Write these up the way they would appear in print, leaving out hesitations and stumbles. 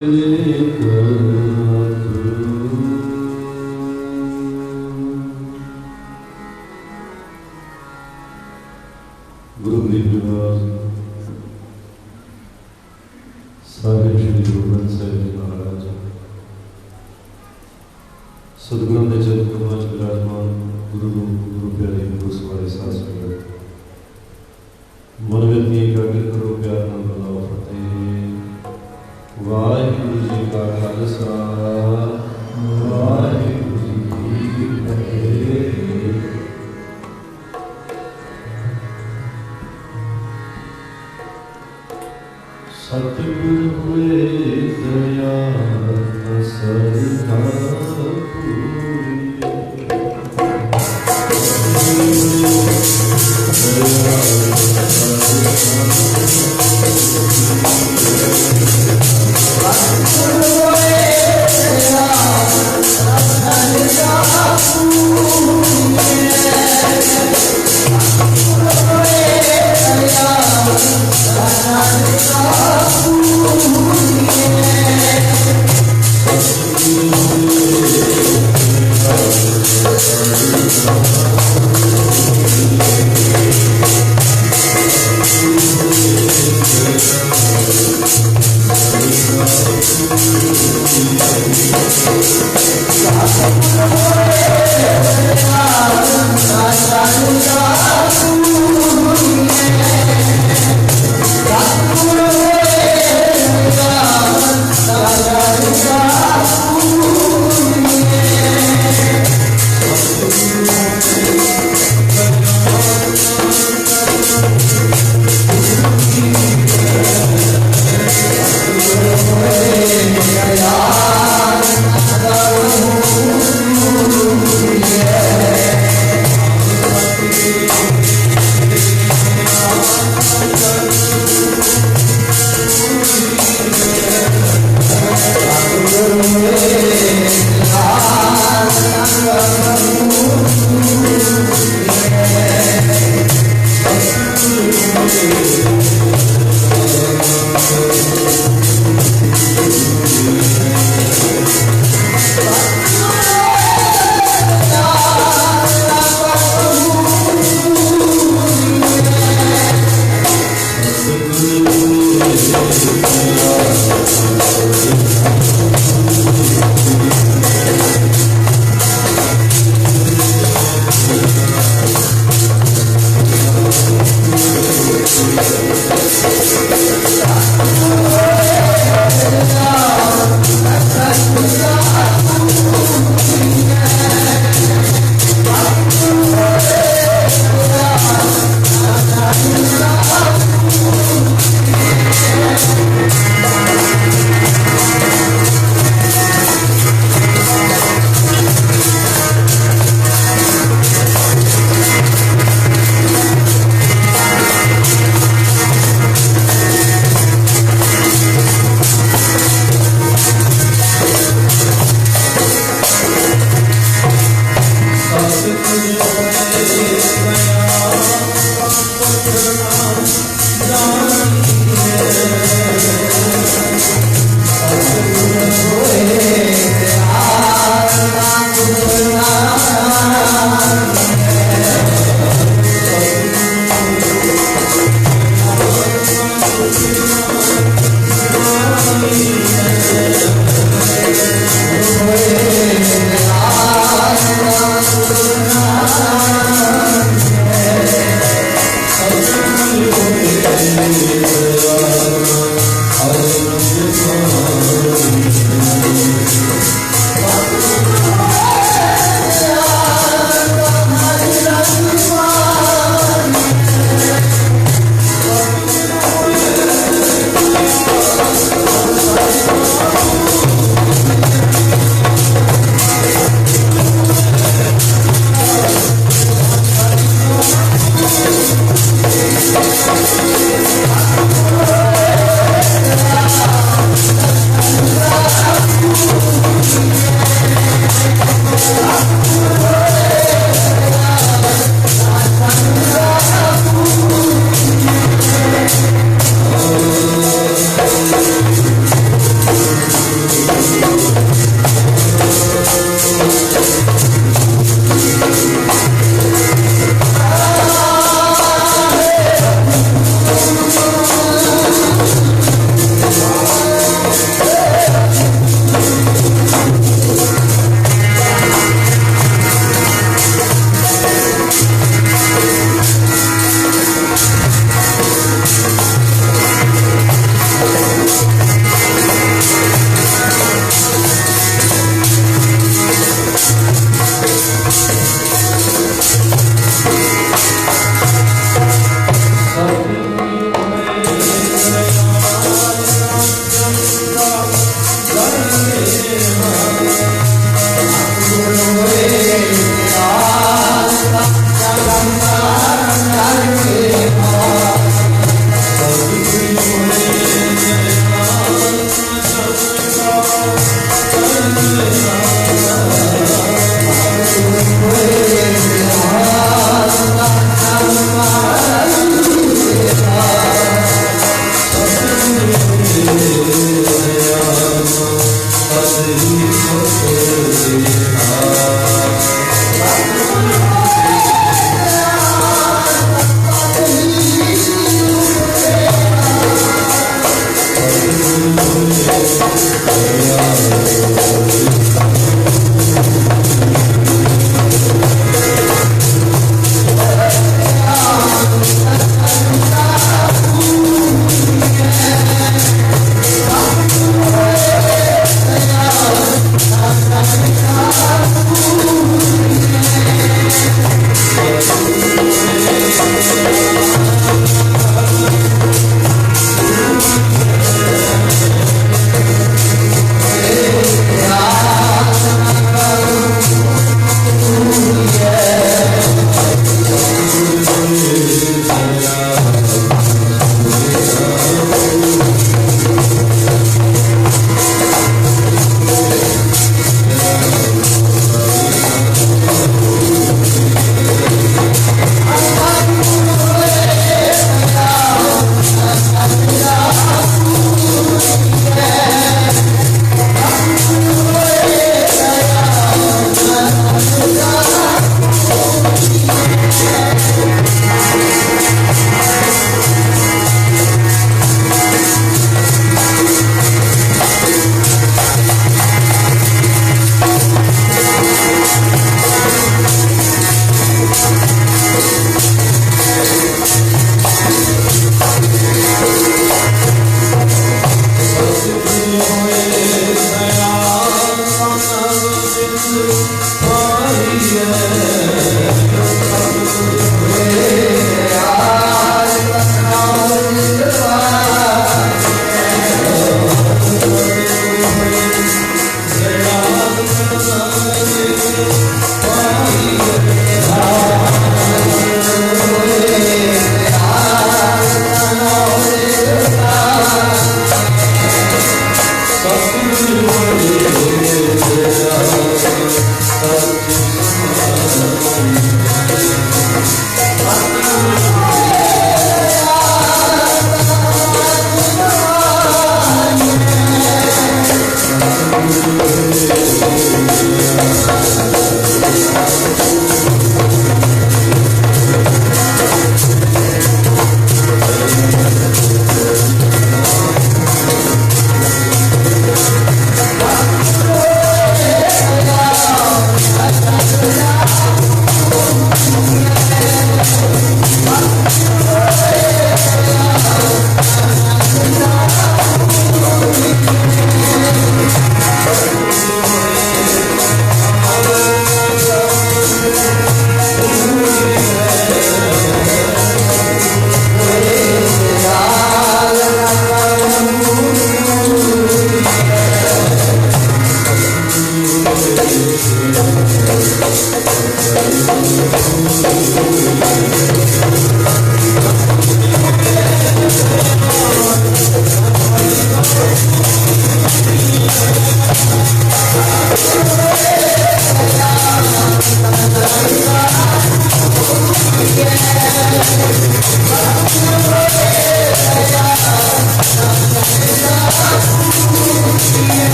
गुरु गरीब निवास साहिब श्री गुरु ग्रंथ साहिब जी महाराज सदगुरु के चरण कमलों में विराजमान गुरु गुरु प्यारे गुरु सवारे साथ संगत मन व्यक्ति एकाग्र करो प्यार नाल बुलाओ फतेह। वाहिगुरु जी का खालसा वाहिगुरु जी की फतेह। सतगुरु हुए दयाल सदा पूरी Yeah.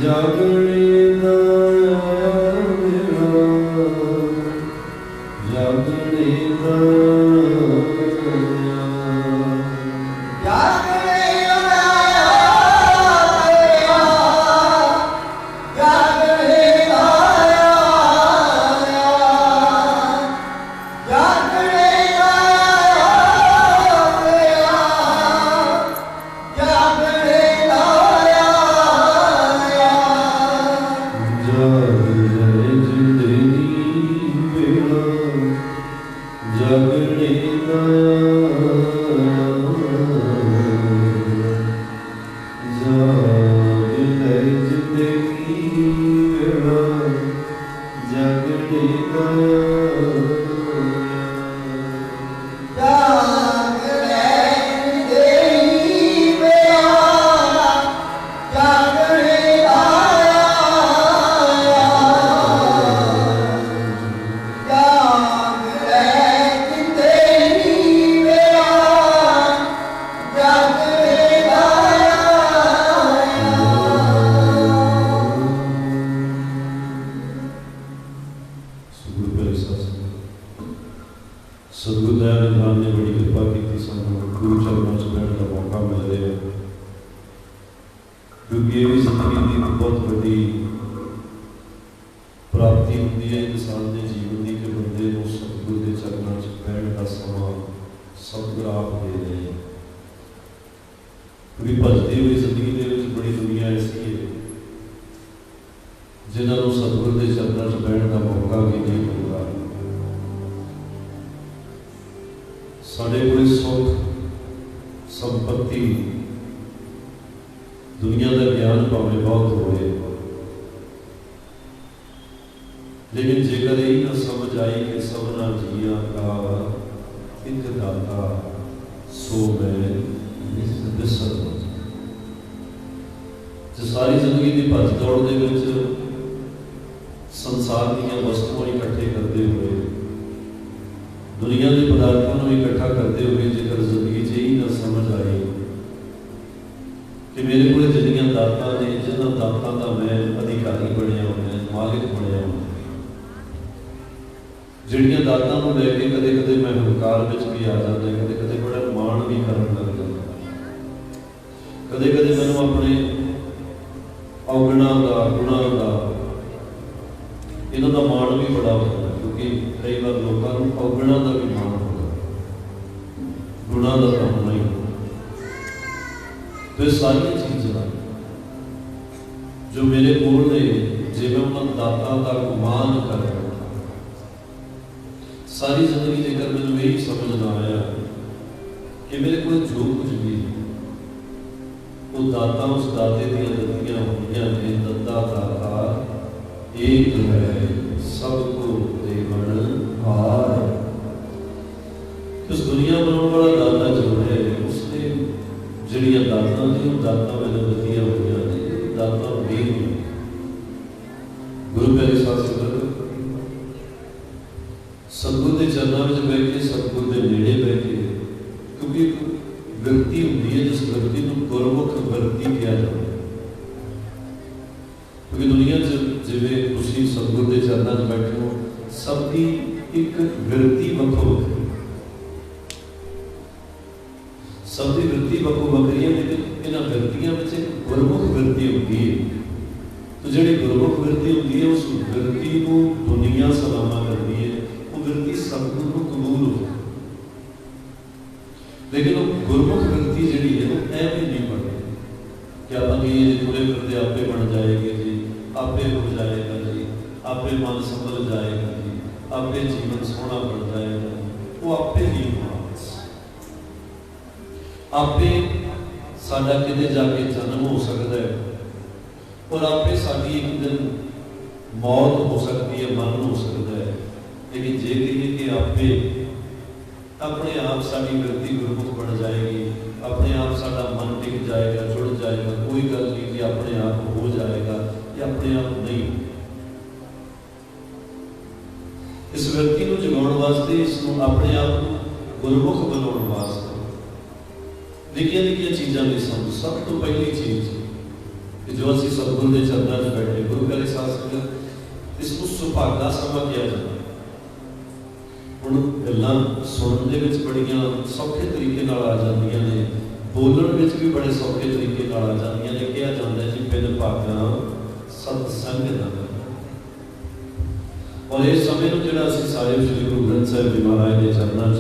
ਜਾਗਣੇ ਦਾ ਮੇਰਾ ਜਾਗਣੇ ਦਾ निक्किया निक्किया चीज़ों की समझ सब तो पहली चीज़ कि जो जो असीं सतगुरु के चरणों में बैठे, गुरु प्यारे साध संगत इसको सुभागा समा किया जाता है। हुण गल्लां सुनने विच बड़ियां सौखे तरीके नाल आ जांदियां ने, बोलण विच भी बड़े सौखे तरीके नाल आ जांदियां ने। कहा जाता है जी बिन भागा सतसंग ना। और इस समय में जिहड़ा असीं सारे श्री गुरु ग्रंथ साहिब जी महाराज के चरणों च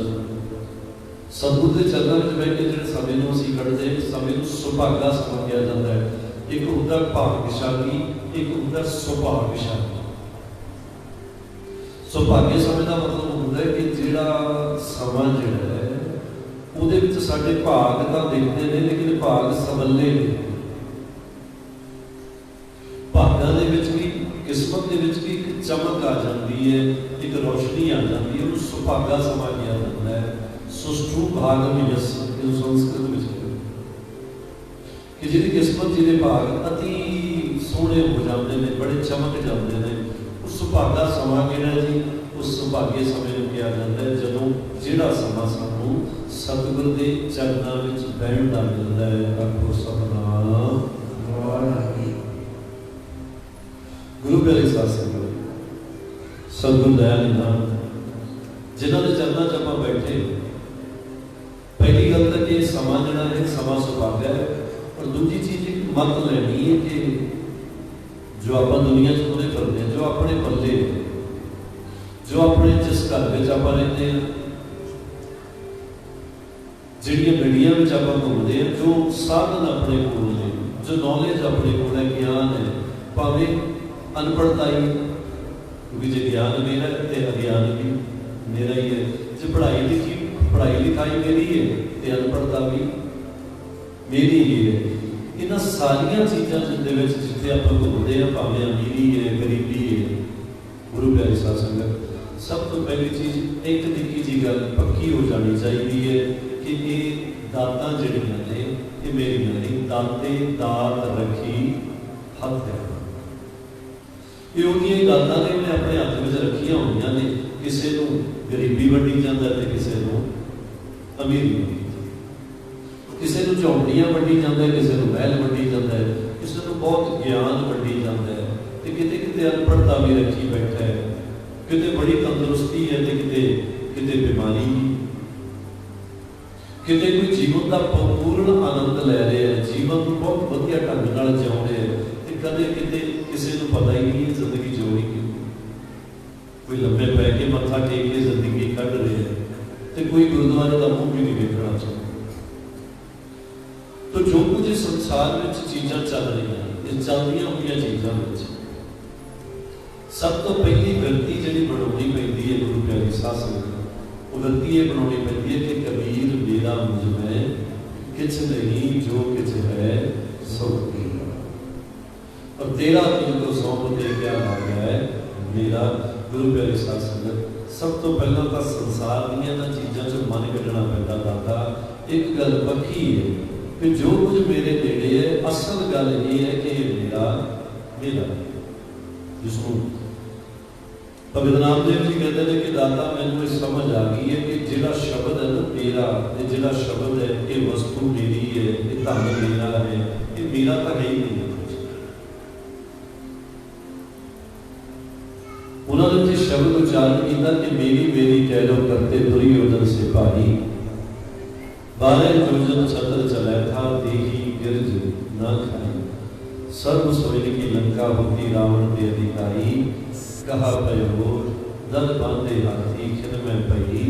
सतगुरु के चरणों में बैठ के जिहड़े समय में असीं कढ़दे हैं, समय में सुभागा समा किया जाता है। एक हुंदा भाग्यशाली, एक हुंदा सुभाग्यशाली। सुभाग्य समय का मतलब होता है कि जिहड़ा समा जिहड़ा है उहदे विच साडे भाग तां दिखदे ने, लेकिन भाग सबल्ले ने। भागां दे विच भी, किस्मत दे विच भी एक चमक आ जाती है, एक रोशनी आ जाती है। उस सुभागा समा किया जाता है। सुष्ठु भागम यस संस्कृत में कि जिहदी किस्मत, जिहदे भाग अति सोहणे हो जाते हैं, बड़े चमक जाते हैं, उस सुभागा समा किहड़ा जी, उस सुभागे समय को कहा जाता है जदों जिहड़ा समा सानूं सतगुरु के चरणों में बहण का मिलता है। आखो सतनाम वाहिगुरू। गुरु प्यारे साध संगत, सतगुरु दयाल निधान जिन्हां दे चरणों च आपां बैठे, पहली गल तो ये समा जिहड़ा है समा सुभागा है। और दूजी चीज एक मत लेनी है कि जो आप दुनिया च तुरे करते हैं, जो अपने पल्ले, जो अपने जिस घर में आप रहते हैं, जिहड़ियां गड्डियां में आप घूमते हैं, जो साधन अपने कोल ने, जो नॉलेज अपने कोल है, ज्ञान है, भावें अनपढ़ता ही, क्योंकि जो ज्ञान मेरा है तो अज्ञान भी मेरा ही है। जो पढ़ाई लिखाई मेरी है तो अनपढ़ता भी मेरी ही है। इन्हां सारियां चीज़ां जिथे आप घूमते हैं, भावें अमीरी है, गरीबी है, गुरु प्यारे साध संगत, सब तो पहली चीज़ एक निक्की जी गल पक्की हो जानी चाहिए है कि ये दातां जिहड़ियां ने ये मेरी नहीं, दाते दात रखी हथ है। ये उहदियां दातां ने उन्हें अपने हथ में रखिया होईयां ने। किसी को गरीबी वंडी जाता है, किसी को अमीरी, किसी को झोंपड़ियां वंडी जाता है, किसी को महल वंडी जाता है, किसी को बहुत ज्ञान वंडी जाता है, तो किते किते अनपढ़ता भी रखी बैठा है, किते बड़ी तंदुरुस्ती है तो किते बीमारी, किते कोई जीवन का पूर्ण आनंद लै रहे हैं, जीवन को बहुत वधिया ढंग नाल जिउ रहे हैं, तो कदे किते किसी को पता ही नहीं जिंदगी जिउणी की। कोई लंबे पै के मत्था टेक के जिंदगी कढ़ रहे हैं, तो कोई गुरुद्वारे का मुंह भी नहीं देखना चाहता। तो जो कुछ संसार में चीज़ां चल रही हैं, ये चलदियां हुई चीज़ों में सब तो पहली गलती जी बनानी पैंदी है गुरु प्यारी साध संगत, वो गलती ये बनानी पैंदी है कि कबीर मेरा मुझ में किछ नहीं, जो किछ है सो तेरा, और तेरा तुझको सौंप दे क्या आ गया है मेरा। गुरु प्यारे साध संगत, सब तो पहला तो संसार दीयां चीज़ों से मन कढ़ना पैंदा दाता। एक गल पक्की है कि जो कुछ मेरे नेड़े है, असल गल ये है कि मेरा मेरा जिसको भगत नामदेव जी कहते हैं कि दाता मैनू समझ आ गई है कि जिहड़ा शब्द है ना मेरा, जिहड़ा शब्द है ये वस्तु मेरी है, ये धन मेरा है, ये मेरा तो है ही नहीं। उन्होंने जो शब्द उच्चारण किया कि मेरी मेरी कह लो करते दुर्योधन सिपाही, 12 योजन छत्र चला था देही गिरज न खाई, सर्व सोइन की लंका होती रावण के अधिकारी, कहा पयो दल बांधे हाथी खिन में पई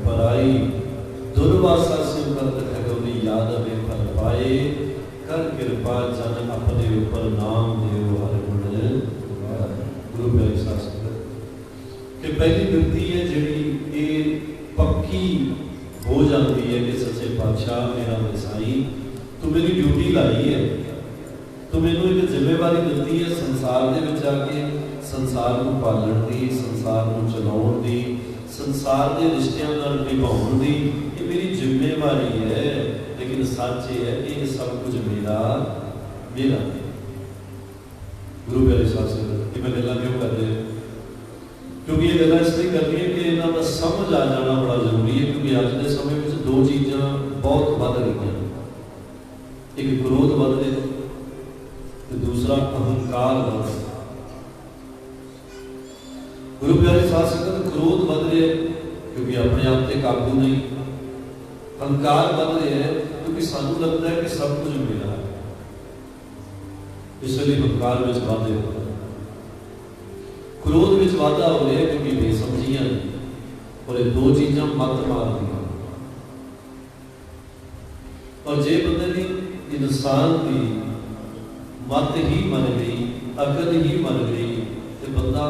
पराई, दुर्वासा सिंह करत खगोनी याद में फल पाए, कर कृपा जन अपने ऊपर नाम देव हर गुण। गुरु प्यारे साध संगत, कि पहली गलती है जिहड़ी ये पक्की हो जाती है कि सच्चे पातशाह मेरा वसाई तू मेरी ड्यूटी लाई है, तो मैनू एक जिम्मेवारी दी है संसार के विच आके संसार को पालन की, संसार को चलाउण की, संसार के रिश्तियां नाल निभाउण की, ये मेरी जिम्मेवारी है। लेकिन सच ये है कि ये सब कुछ मेरा मेरा। गुरु प्यारे साध संगत, मैं गल्लां क्यों कर रहे, क्योंकि ये गल्लां इसलिए करनी है कि इन्हां दा समझ आ जाना बड़ा जरूरी है। क्योंकि अज के समय में दो चीज़ां बहुत वध रही हैं, एक क्रोध वध रहा, तो दूसरा अहंकार वध। गुरु प्यारे साथ संगत, क्रोध वध रहा है क्योंकि अपने आप से काबू नहीं, अहंकार वध रहा है क्योंकि सानू लगता है कि सब कुछ मेरा है, इसलिए अहंकार में वाधे हो रहे, क्रोध में वाधा हो रहा है क्योंकि बेसमझियां और ये दो चीज़ां मत मार दी। और जे बंदे की इंसान की मत ही मन गई, अकल ही मन गई, तो बंदा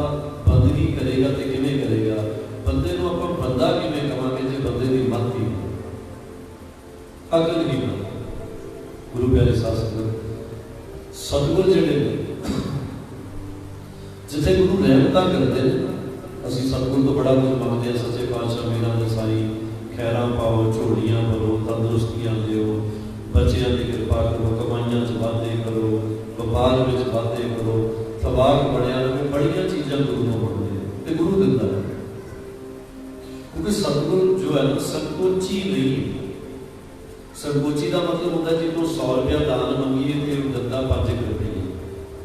बंदगी करेगा तो किवें करेगा? बंदे को आप बंदा किवें कहांगे जे बंदे की मत ही अकल ही मन। गुरु प्यारे साथ संगत, सतगुर जिहड़े ने जिथे गुरु रहमतां करते हैं, असीं सतगुर तो बड़ा कुछ मंगते हैं, सच्चे पातशाह मेरा नसाई खैरां पाओ, झोलियां भरो, तंदुरुस्तियां दिओ, बच्चियां की कृपा करो, कमाइयां च वाधे करो, व्यापार में वाधे करो, तबाक बढ़िया रहे, बड़िया चीज़ां गुरु को मंगते हैं तो गुरु दिंदा है। क्योंकि सतगुर जो है ना संकोची नहीं, संकोची का मतलब होता है जो 100 रुपया दान मंगीए तो दिंदा 5 रुपये,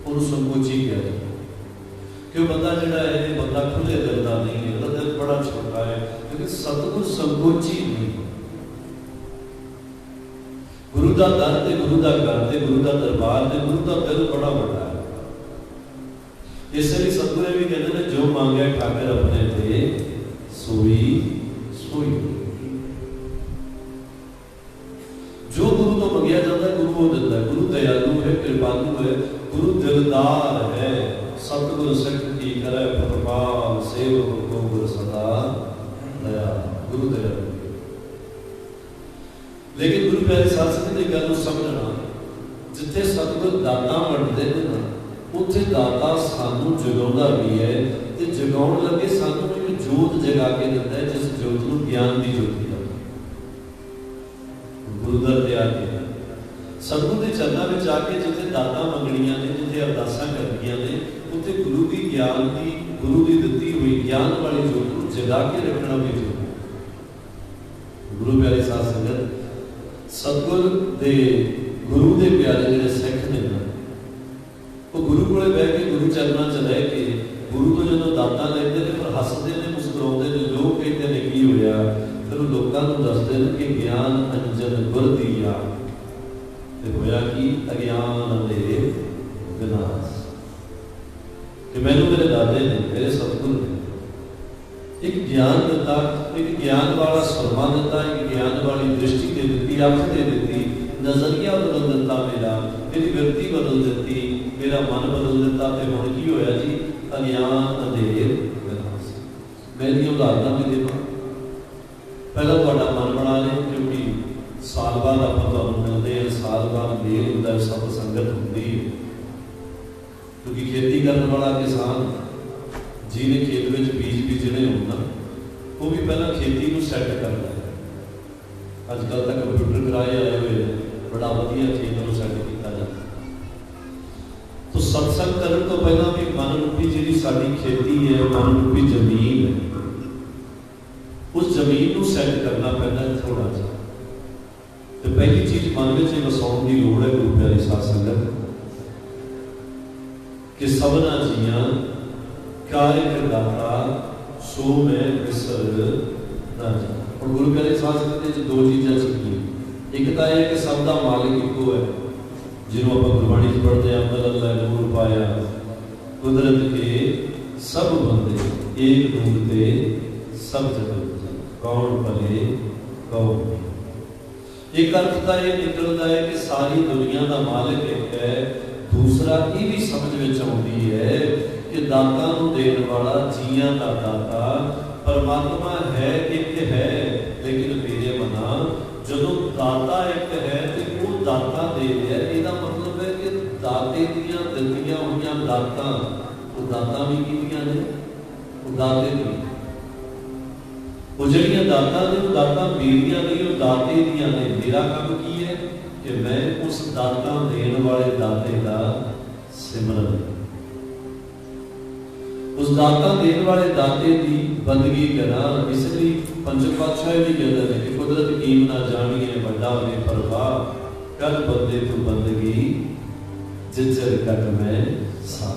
उन्होंने संकोची कहते हैं। क्यों बंदा जिहड़ा है बंदा खुले दिल का नहीं है, दिल बड़ा छोटा है, क्योंकि सतगुर संकोची नहीं। गुरु का दर ते गुरु का घर ते गुरु का दरबार ते गुरु का दिल बड़ा बड़ा है। इसलिए सतगुर भी कहते हैं जो मांगे ठाकर अपने थे सोई सोई। जो गुरु तो मंगया जाता है गुरु वो दिता है। गुरु दयालु है, कृपालु है, गुरु दिलदार है। सतगुर सिख की करे प्रभाव, सेवक को गुर सदा दया। गुरु दयालु, लेकिन गुरु प्यारे साथ संगत एक गल समझना, जिथे सतगुर दाता वंडदे ने ना, उत्थे दाता सानू जगाउंदा भी है ते जगाउण लगे सानू एक जोत जगा के दिंदा है, जिस जोत नूं ज्ञान की ज्योति कहंदे। गुरु दर ते आके सतगुर के चरणों में आके जिथे दाता मंगणियां ने, जिथे अरदासां करनियां ने, उत्थे गुरु की ज्ञान की, गुरु की दित्ती हुई ज्ञान वाली जोत नूं जगा के रखना भी जरूरी है। गुरु प्यारे साथ संगत, सतगुर दे गुरु दे प्यारे जिहड़े सिख ने ना, वो गुरु कोले बह के गुरु चरणों च रह के गुरु तो जो दाता लेते हैं पर हसते हैं, मुस्कुराते हैं। लोग कहते हैं की होया, फिर वो लोगों को दसते हैं कि ज्ञान अंजन गुर दिया ते होया कि अज्ञान अंधेरे विनाश। कि मैनू मेरे दादे ने, मेरे सतगुर ने एक ज्ञान दिता, एक ज्ञान वाला सुरमा दिता, एक ज्ञान वाली दृष्टि दे दी, अख दे दी, नजरिया बदल दिता, मेरी वृत्ति बदल दी, मेरा मन बदल दिता। तो हुण की होया जी? अज्ञान अंधेर विनाश। मैं दी उदाहरण भी देवां। पहला तुहाडा मन बना ले, क्योंकि साल बाद आपां तुहानूं मिलदे हैं, साल बाद मेल हुंदा, सत संगत हुंदी है। क्योंकि खेती करने वाला किसान जिन्हें खेत में बीज बीजने होना, वो भी पहला खेती को सैट करता है। अजकल तक कंप्यूटर कराए आए हुए, बड़ा वधिया खेत को सैट किया जाता। तो सत्संग करने तो पहला भी मन रूपी जी साडी खेती है, मन रूपी जमीन है, उस जमीन को सैट करना पैदा है थोड़ा सा। तो पहली चीज मन में वसाउण की लोड़ है। गुरु प्यारी साध संगत, कि सबना जियां कायक दाता सो मैं विसर ना जा। और गुरु प्यारे साध संगत दो चीज़ां सीखियां। एक तो यह कि सब का मालिक इको है, जिन्हों आप गुरबाणी पढ़ते हैं, अमल अल्लाह नूर पाया, कुदरत के सब बंदे एक नूर दे सब जगत, कौन भले कौन नहीं। एक अर्थ का यह निकलता है कि सारी दुनिया का मालिक एक है। दूसरा ये भी समझ में आती है कि दाता को देने वाला, जियां का दाता परमात्मा है, एक है। लेकिन मेरे मना जो दाता एक है तो वो दाता दे रहा है, इसका मतलब है कि दाते दियां दित्तियां हुई दाता, वो दाता भी कीतियां ने, वो दाते दी, वो जड़ियां दाता ने, वो दाता मेरियां नहीं, वो दाते दियां ने। मेरा काम की है कि मैं उस दाता देने वाले दाते का सिमरन, उस दाता देने वाले दाते की बंदगी करा। इसलिए पंचम पातशाह भी कहते हैं कि कुदरत कीम ना जानिए, बड़ा ने परवाह कर बंदे तू बंदगी जिचर कट में सा।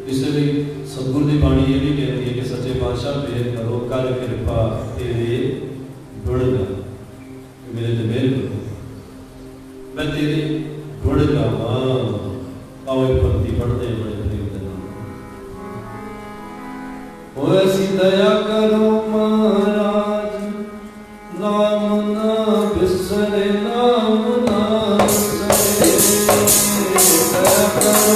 इसलिए सतगुरु की बाणी ये भी कहती है कि सच्चे पातशाह मेहर करो, कर कृपा तेरे गुण गा, मेरे ते मेहर करो, मैं तेरे गुण गावा। आओ एक पंक्ति पढ़ते हैं बड़े प्रेम के नाम। ओ ऐसी दया करो महाराज, नाम ना बिसरे, नाम ना बिसरे, दया करो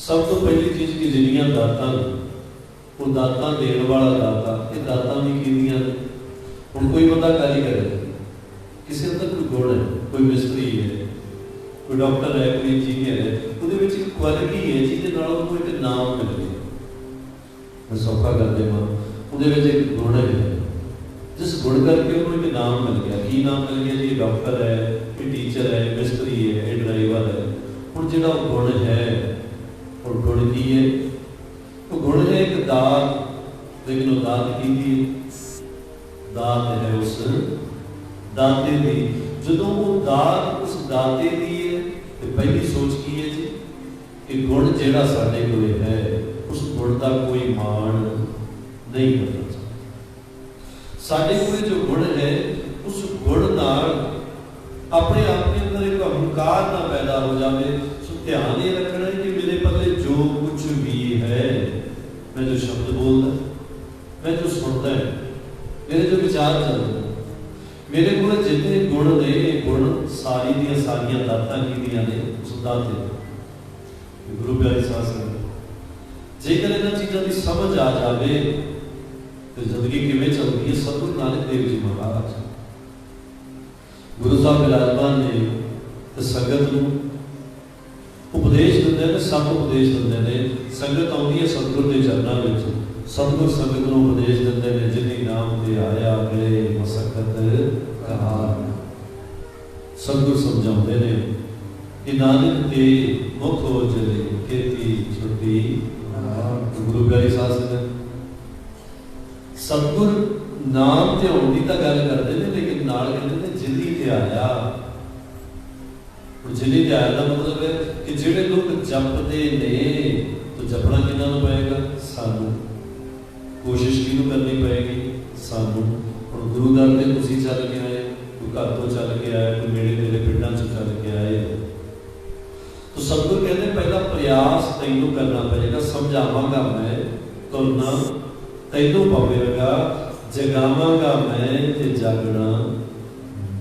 सब तो पहली चीज की जिन्नियां दातां वो दातां देण वाला दाता, ये दातां भी कीदियां ने। हुण कोई बंदा कार्य करे, किसी अंदर कोई गुण है, कोई मिस्त्री है, कोई डॉक्टर है, कोई इंजीनियर है, ਉਹਦੇ ਵਿੱਚ ਇੱਕ ਕੁਆਲਿਟੀ ਹੈ ਜਿਹਦੇ ਨਾਲ ਉਹਨੂੰ ਇੱਕ ਨਾਮ ਮਿਲ ਗਿਆ। ਮੈਂ ਸੌਖਾ ਕਰ ਦੇਵਾਂ, ਉਹਦੇ ਵਿੱਚ ਇੱਕ ਗੁਣ ਹੈ, ਜਿਸ ਗੁਣ ਕਰਕੇ ਉਹਨੂੰ ਇੱਕ ਨਾਮ ਮਿਲ ਗਿਆ। ਕੀ ਨਾਮ ਮਿਲ ਗਿਆ ਜੀ? ਡਾਕਟਰ ਹੈ, ਇਹ ਟੀਚਰ ਹੈ, ਮਿਸਤਰੀ ਹੈ, ਇਹ ਡਰਾਈਵਰ ਹੈ। ਹੁਣ ਜਿਹੜਾ ਗੁਣ ਹੈ, और गुण की है, तो गुण है एक दात, लेकिन वो दात की थी, दात है उस दाते दी। जो वो दात उस दाते दी है, तो पहली सोच की है जी कि गुण जेड़ा साडे कोल है, उस गुण का कोई मान नहीं करना चाहिए। साडे कोल जो गुण है, उस गुण नाल अपने आप के अंदर एक अहंकार ना पैदा हो जाए। ध्यान ये रखना है कि मेरे पल्ले जो कुछ भी है, मैं जो शब्द बोलता, मैं जो सुनता है, मेरे जो विचार चलते, मेरे को जितने गुण ने, गुण सारी दियां सारियां दातां कीतियां ने उस दाते। गुरु प्यारे साध संगत, जेकर इन्हां चीज़ां की समझ आ जाए तो जिंदगी किवें चलती है। सतगुरु नानक देव जी महाराज गुरु साहब विराजमान ने तो संगत नूं उपदेश दिंदे ने, सब उपदेश दिंदे ने। संगत आउंदी है सतगुर के चरणों में, सतगुर संगत नूं उपदेश दिंदे ने। जिन्हें नाम ते आया गए मसकत कहार, सतगुर समझाउंदे ने कि नानक ते मुख ओजले खेती छुट्टी। गुरु प्यारे साध संगत, सतगुर नाम ते आउण दी तां गल करदे ने, लेकिन नाल कहंदे ने जिंदी ते आया। जिन्हें ध्यान का मतलब है कि जिहड़े लोग जपते ने, तो जपना किन्हां नूं पएगा? सानूं। कोशिश किहनूं करनी पएगी? सानूं। हुण गुरु दर ते तुसीं चल के आए, कोई घर तो चल के आए, कोई नेड़े नेड़े पिंडां चों चल के आए, तो सतगुर कहते पहला प्रयास तैनूं करना पएगा। समझावांगा मैं, तुरना तैनूं पवेगा, जगावांगा मैं ते जागना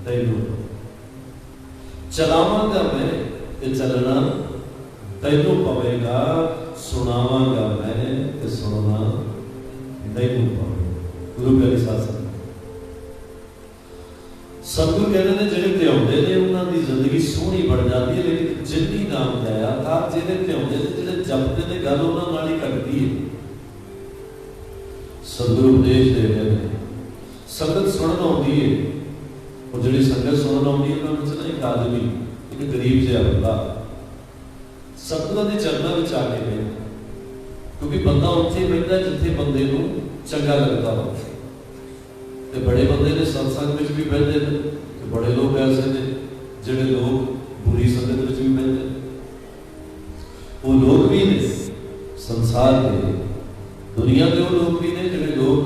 तैनूं, चलावांगा मैं ते चलना तैनूं पवेगा, सुनावांगा मैं ते सुनना तैनूं पवेगा। गुरु प्यारे साध संगत, सतगुर कहते हैं जिहड़े ध्याउंदे ने उन्हां दी जिंदगी सोहनी बन जाती है। लेकिन जिन्नी नाम लिया था, जिहड़े ध्याउंदे ने, जिहड़े जपदे ने, गल उन्हां नाल ही करदी है। सतगुरु उपदेश दे रहे हैं, संगत सुनन आउंदी है, और जिहड़ी संगत सुनन आउंदी है उन्हां विच ना एक आदमी, एक गरीब जिहा बंदा सतगुरां दे चरनां विच आके बैठा। क्योंकि बंदा उत्थे बहिंदा जिथे बंदे नूं चंगा लगता हो। तो बड़े बंदे ने सत्संग में भी बहते हैं, तो बड़े लोग ऐसे ने जिहड़े लोग बुरी संगत में भी बहते हैं। वो लोग भी ने संसार के, दुनिया के वो लोग भी ने जिहड़े लोग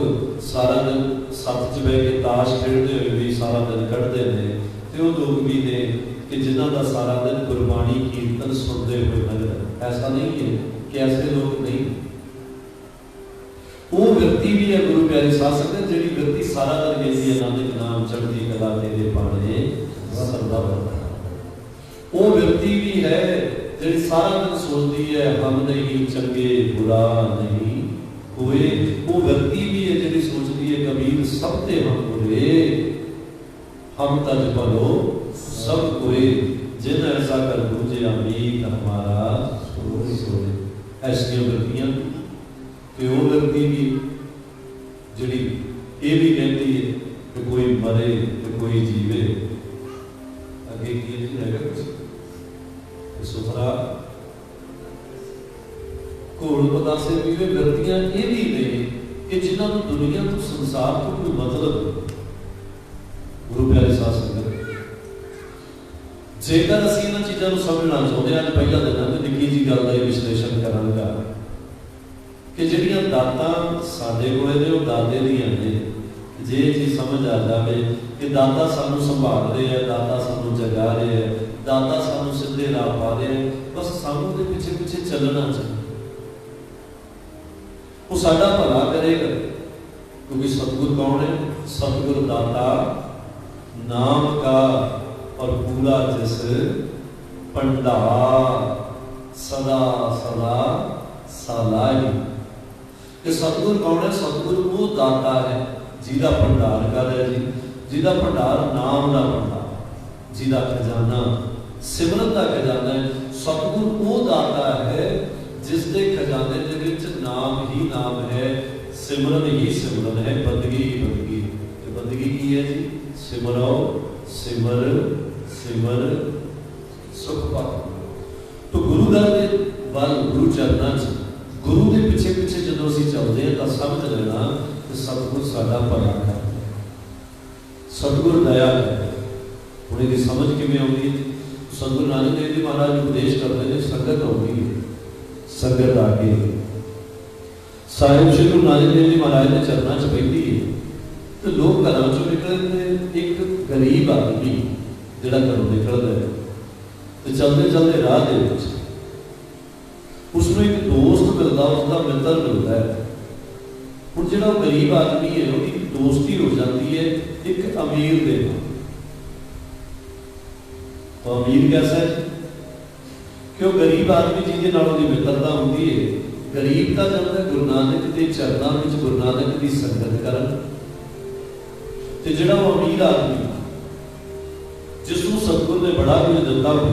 सारा दिन सत्त च बह के ताश खेलते हुए भी सारा दिन कढ़ते हैं, तो वो लोग भी ने कि जिन्हों का सारा दिन गुरबाणी कीर्तन सुनते हुए नजर। ऐसा नहीं है कि ऐसे लोग नहीं, वो व्यक्ति भी है गुरु प्यारे साध संगत जी व्यक्ति सारा दिन कहती है नानक नाम चढ़ती कला तेरे पाने सरदा। वो व्यक्ति भी है जी सारा दिन सोचती है हम नहीं चंगे बुरा नहीं कोई। वो व्यक्ति भी है जी सोचती है कबीर सब ते हम बुरे हम तज भलो सब कोई जिन ऐसा कर दूजे अमीर हमारा सोए सोए। ऐसिया व्यक्तियां कि वो व्यक्ति भी जी ये भी कहती है कि कोई मरे तो कोई जीवे। अगे की है कुछ सुथरा घोल पतासे भी वे व्यक्तियां ये भी नहीं कि जिन्होंने दुनिया तो संसार तो कोई मतलब। गुरु प्यारे साध संगत जेकर असीं इन्हां चीज़ां नूं समझना चाहुंदे हां, पहला दिन मैं निक्की जी गल दा विश्लेषण करांगा कि जिहड़ियां दातां साडे कोले ने वो दादे दीआं ने। जे चीज़ समझ आ जाए कि दाता सानूं संभाल रहे हैं, दाता सानूं जगा रहे हैं, दाता सानूं सीधे राह पा रहे हैं, बस सानूं दे पिछे पिछे चलना चाहिए। वो साडा भला करेगा क्योंकि सतगुर कौन है? सतगुर दाता नाम का और पूरा जिस भंडार सदा सदा सलाई। कि सतगुर कौन है? सतगुर वो दाता है जिहदा भंडार कर है जी, जिहदा भंडार नाम का भंडार, जिहदा खजाना सिमरन का खजाना है। सतगुर वो दाता है जिसके खजाने के विच नाम ही नाम है, सिमरन ही सिमरन है, बंदगी ही बंदगी। तो बंदगी की है जी? सिमरो सिमर सिमर सुख पाओ। तो गुरु दर के बल गुरु चरणों च गुरु के पिछे पिछे जो असीं चलते हैं तो समझ लेना कि सतगुर साडा भला है, सतगुर दया है। हुण इहदी समझ किवें आउंदी है? सतगुरु नानक देव जी महाराज उपदेश करते हैं, संगत आउंदी है, संगत आके साहिब श्री गुरु नानक देव जी महाराज के चरणों च पैंदी है। तो लोग घरों चों निकलते, एक गरीब आदमी जिहड़ा घरों निकलता है तो चलते चलते राह दे विच उसनूं एक दोस्त मिलता, उसका मित्र मिलता है। हुण जिहड़ा गरीब आदमी है उसकी दोस्ती हो जाती है एक अमीर दे नाल। तो अमीर कैसा है कि वह गरीब आदमी जिहदे नाल उहदी मित्रता होती है। गरीब का जाता है गुरु नानक के चरणों में गुरु नानक की संगत करन। ते जिहड़ा वो अमीर आदमी जिसनूं सतगुर ने बड़ा कुछ दिता हो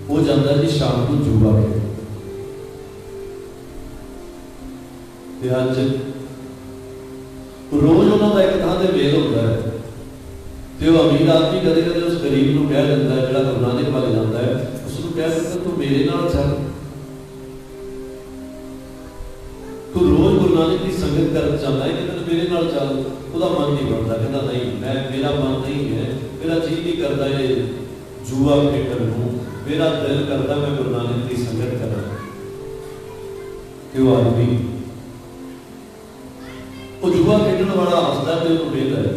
वो जाता है जी शाम को जुआ खेल। अज रोज उन्होंने एक थां ते मेल होता है तो वह अमीर आदमी कदे कदे उस गरीब को कह दिता है, जिहड़ा गुरु नानक वाले जाता है उसको कह दिता तू मेरे नाल चल, तू रोज गुरु नानक की संगत कर चाहता है कि मेरे नाल चल। उसका मन नहीं बनता, कहता नहीं मैं मेरा मन नहीं है, मेरा जी नहीं करता है जुआ खेडन को, मेरा दिल करता मैं गुरु नानक की संगत करा। क्यों आदमी वो जुआ खेडन वाला हसदा तो उन्होंने वेखदा है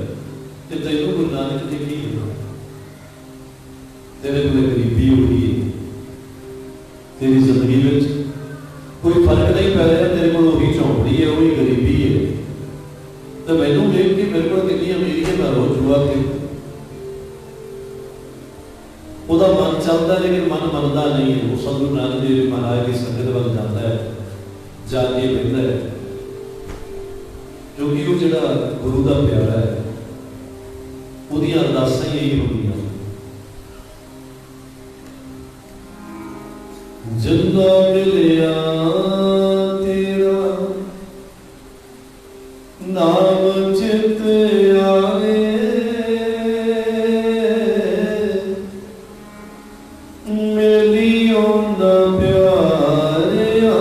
कि तैनूं गुरु नानक ने की दिता, तेरे को गरीबी हो गई है, तेरी जिंदगी में कोई फर्क नहीं पै रहा, तेरे को वही झोंपड़ी है वही गरीबी है। तो मैनू देख के मेरे को कितनी अमीरी है, मैं रोज जुआ के उसका मन चलता है लेकिन मन मनता नहीं है। वो सतगुरु नानक देव महाराज की संगत वाल जाता है, जाके बहता है क्योंकि वो जिहड़ा गुरु का प्यारा है उहदियां अरदासां ही यही होंदियां जिंदा मिलिया तेरा नाम चित आवे मिलियों दा प्यारिया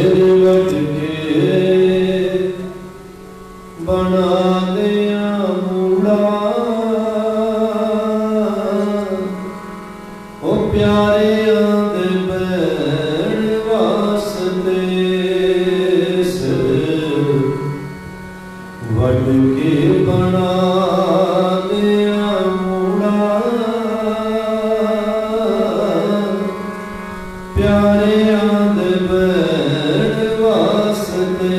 सिर वट के बना दिया मूड़ा, ओ प्यारे आंदे बैण वास्ते सिर वट के बना दिया मूड़ा, प्यारे आंदे बैण वास्ते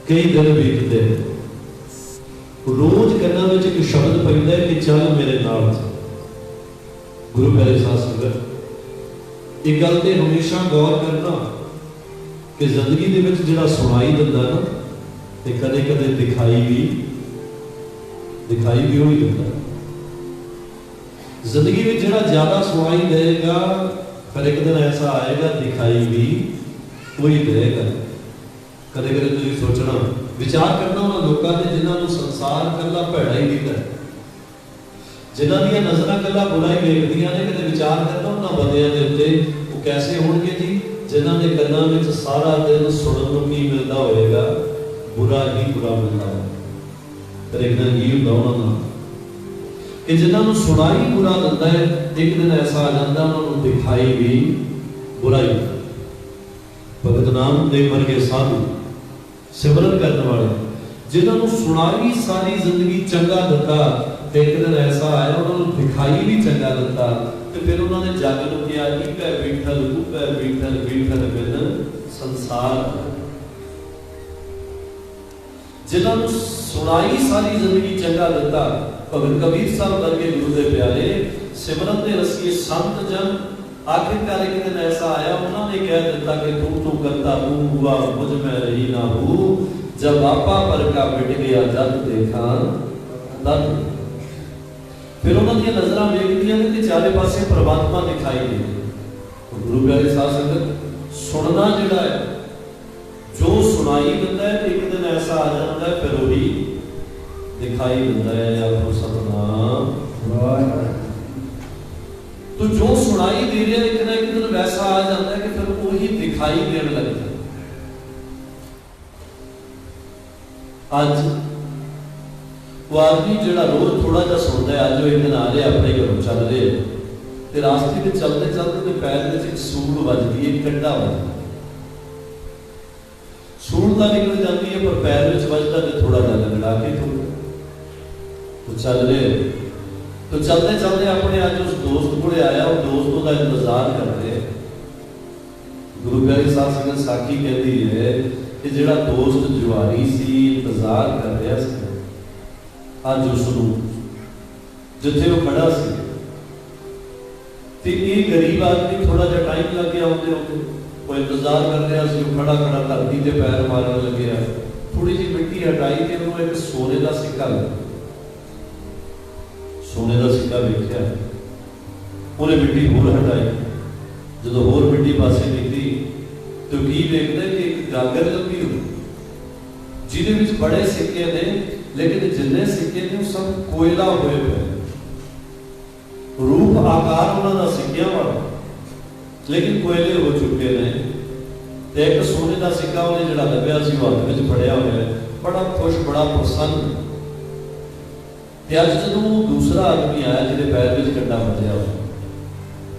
कई दिन बीतते रोज कन्ना में एक शब्द पैदा है कि चल मेरे नाल। गुरु प्यारे साध संगत एक गल ते हमेशा गौर करना कि जिंदगी दे विच जिहड़ा सुनाई दिंदा ना ते कदे कदे दिखाई भी हो ही दिंदा। जिंदगी में जिहड़ा ज्यादा सुनाई देगा फिर एक दिन ऐसा आएगा दिखाई भी वही देगा। कदे कदे तुसीं सोचना विचार करना उन्होंने लोगों ने जिन्होंने संसार कला भैड़ा ही दिखता है, जिन्हों दी नजर कला बुरा ही देखदियां ने। कदे विचार करना उन्होंने बंदियां दे उत्ते वो कैसे होणगे जी जिन्हों के कन्नां विच सारा दिन सुनन नूं की मिलता होएगा, बुरा ही बुरा मिलता है। फिर एक दिन की हुंदा उन्हां दा कि जिन्होंने सुनाई बुरा दिंदा है, एक दिन ऐसा आ जाता उन्होंने दिखाई भी बुरा ही। भगत नामदेव वर्गे साधु सिमरन करने वाले जिन्होंने सुनाई सारी जिंदगी चंगा दिता, एक दिन ऐसा आया उन्होंने दिखाई भी चंगा दिता, तो फिर उन्होंने जग नूं कहा इकै बैठल उकै बैठल बैठल बिन संसार। जिन्होंने सुनाई सारी जिंदगी चंगा दिता, भगत कबीर साहब वर्गे गुरु दे प्यारे सिमरन दे रसीए संत जन आखिरकार एक दिन ऐसा आया उन्होंने कह दिता कि तू करता तू हुआ मुझ में रही ना हूँ, जब आपा पर का बिट गया जब देखा तब। फिर उन्होंने नजर वेखदियां ने कि चारे पासे परमात्मा दिखाई दे। गुरु प्यारे साध संगत सुनना जिहड़ा है जो सुनाई दिंदा है, एक दिन ऐसा आ जाता है फिर वही दिखाई दिंदा है। आपको सतनाम। तो जो सुनाई दे रहा है एक ना एक दिन वैसा आ जाता है कि फिर वही दिखाई देने लगता है। आज वो आदमी जो रोज थोड़ा जा सुनता है, अज वो एक दिन आ रहे अपने घरों चल रहे तो रास्ते में चलते चलते तो पैर में एक सूल बजती है, कंडा बजता, सूल तो निकल जाती है पर पैर में बजता तो थोड़ा जा लगड़ा के तो चल रहे तो चलते चलते अपने अज उस दोस्त को आया, वो दोस्त का इंतजार कर रहे। गुरु प्यारी साहब संगत साखी कहती है कि जिहड़ा दोस्त जुआरी सी इंतजार कर रहा सी, अज उसनूं जिथे वो खड़ा सी ते एक गरीब आदमी थोड़ा जा टाइम लग गया, वो इंतजार कर रहा सी, खड़ा खड़ा धरती ते पैर मारन लगे, थोड़ी जी मिट्टी हटाई तो उन्होंने एक सोने का सिक्का लगा, सोने का सिक्का वेख्या, उन्हें मिट्टी होर हटाई, जो होर मिट्टी पासे कीती तो की वेखदा कि एक गागर लगी हुई जिहदे विच बड़े सिक्के ने, लेकिन जिन्ने सिक्के ने सब कोयला होए पे, रूप आकार उन्होंने सिक्कियां वाला लेकिन कोयले हो चुके ने। तो एक सोने का सिक्का उन्हें जिहड़ा लभ्या सी वो हत्थ विच फड़िया होया, बड़ा खुश बड़ा प्रसन्न। ते अज जदों दूसरा आदमी आया जिहदे पैर विच कंडा बजया,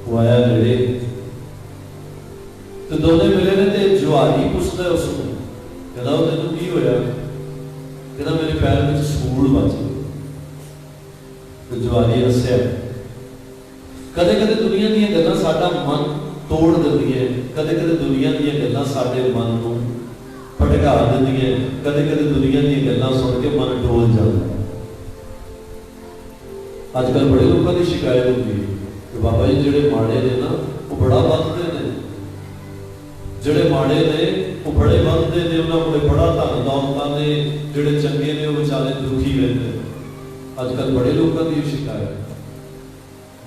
वो आया नेड़े तो दोने मिले ने ते जुआरी पुछदा उसनूं, कहंदा तैनूं की होया? कहंदा मेरे पैर में सूल बज गई। तो जुआरी हस्सिया। कदे कदे दुनिया दी गल्लां साडा मन तोड़ दिंदियां, कदे कदे दुनिया दी गल्लां साडे मन नूं भटका दिंदियां, कदे कदे दुनिया दी गल्लां सुन के मन डोल जाता। अजकल बड़े लोगों की शिकायत होती है कि बाबा जी जिहड़े माड़े ने ना वो बड़ा वधदे ने, जिहड़े माड़े ने वो बड़े वधदे ने, उन्हां कोले बड़ा धन दौलतां ने, जिहड़े चंगे ने वो बेचारे दुखी रहंदे। अजकल बड़े लोगों की शिकायत,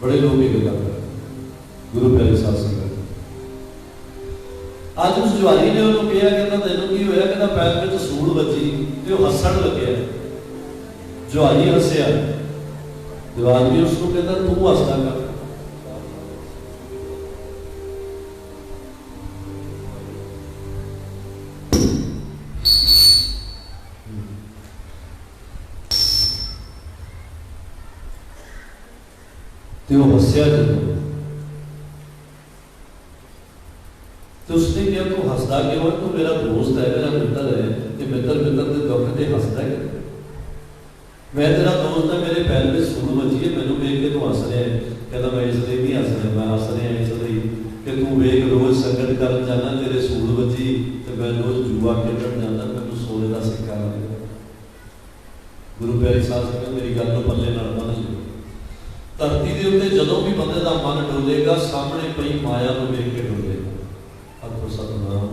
बड़े लोग ये गल्लां कर गुरु प्यारे साध संगत। अज उस जुआरी ने उन्होंने कहा, कहता तैनूं की होया? कहता पैर में सूल बजी, ते वो हस्सण लग्या। जुआरी हस्सिया, जो आदमी उसको कहता तू हसदा कर। तो वो हस्या जदों तो उसने कहा तू हसदा क्यों? तू मेरा दोस्त है, मेरा मित्र है, ते मित्र मित्र के दुख ते हसदा है। मैं तेरा दोस्त है, मेरे पैर में सूल बजी है, मैनू वेख के तू हस रहा है। कहता मैं इसलिए नहीं हस रहा, मैं हस रहा इसलिए कि तू वेख रोज संगत कर जाना, तेरे सूल बजी तो मैं रोज जुआ खेलण जाना, मैनू सोने का सिक्का लगा। गुरु प्यारी साध संगत मेरी गल नूं पल्ले नाल बन लओ। धरती के उत्ते जदों भी बंदे का मन डोलेगा, सामने पई माया नूं वेख के डोलेगा। आखो सतनाम।